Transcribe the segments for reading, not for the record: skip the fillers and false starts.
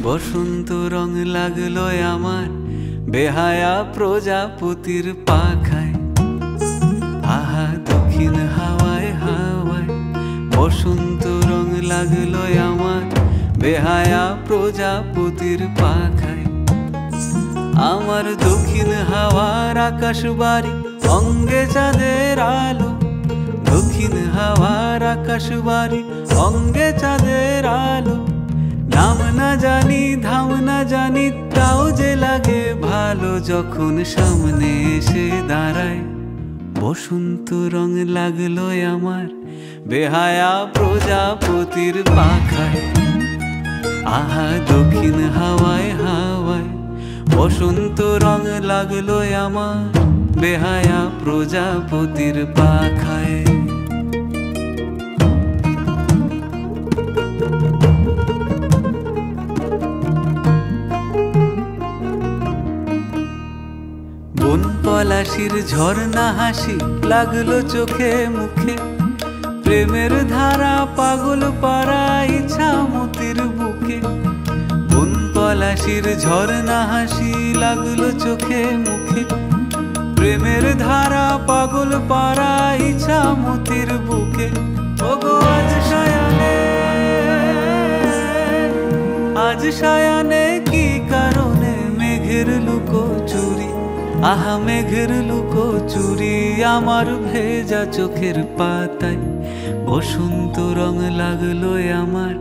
বসন্ত রং লাগলো আমার বেহায়া প্রজাপতির পাখায়। আহা দক্ষিণ হাওয়ায় হাওয়ায় বসন্ত রং লাগলো আমার বেহায়া প্রজাপতির পাখায়। আমার দক্ষিণ হাওয়ার আকাশ বাড়ি অঙ্গে চাঁদের আলো, দক্ষিণ হাওয়ার আকাশ বাড়ি অঙ্গে চাঁদের আলো। নাম না জানি ধাম না জানি তাও যে লাগে ভালো যখন সামনে এসে দাঁড়ায়। বসন্ত রং লাগলো আমার বেহায়া প্রজাপতির পাখায়। আহা দক্ষিণ হাওয়ায় হাওয়ায় বসন্ত রং লাগলো আমার বেহায়া প্রজাপতির পাখায়। বন পলাশির ঝর্ণা হাসি লাগলো চোখে মুখে, প্রেমের ধারা পাগল পাড়া ইছামতির বুকে। বন পলাশির ঝর্ণা হাসি লাগলো চোখে মুখে, প্রেমের ধারা পাগল পাড়া ইছামতির বুকে। ওগো আজ সায়ানে, আজ সায়ানে কি কারণে মেঘের লুকো চুরি, আহা মেঘের লুকো চুরি আমার ভেজা চোখের পাতায়। বসন্ত রং লাগলো আমার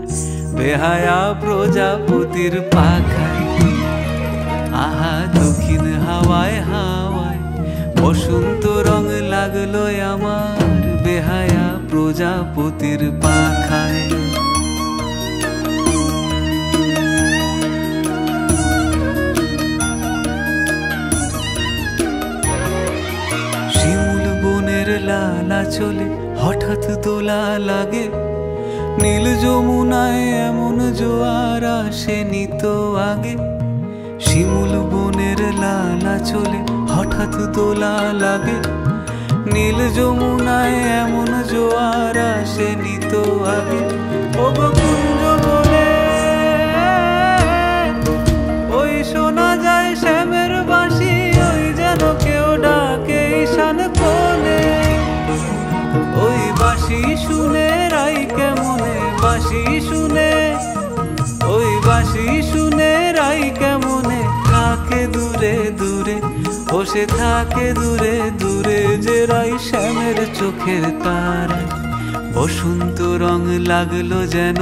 বেহায়া প্রজাপতির পাখায়। আহা দক্ষিণ হাওয়ায় হাওয়ায় বসন্ত রং লাগলো আমার বেহায়া প্রজাপতির পাখায়। শিমুল বনের লালা চলে হঠাৎ দোলা লাগে, নীল যমুনায় এমন জোয়ার আসেনি তো আগে। শিমুল বনের লালা চলে হঠাৎ দোলা লাগে, নীল যমুনায় এমন জোয়ার আসেনি তো আগে। ওগো কুঞ্জ বলে ওই শোনা যায় শ্যামের বাঁশি, ওই যেন কেউ ডাকে ঈশান কোণে। ওই বাঁশি শুনে রাই কেমনে, বাঁশি শুনে, ওই বাঁশি শুনে রাই কেমনে থাকে দূরে দূরে। বসে থাকে দূরে দূরে যে রাই শ্যামের চোখের তারায়। বসন্ত রং লাগলো যেন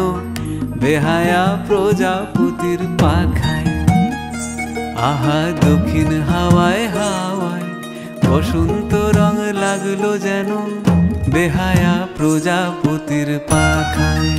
বেহায়া প্রজাপতির পাখায়। আহা দক্ষিণ হাওয়ায় হাওয়ায় বসন্ত রং লাগলো যেন বেহায়া প্রজাপতির পাখায়।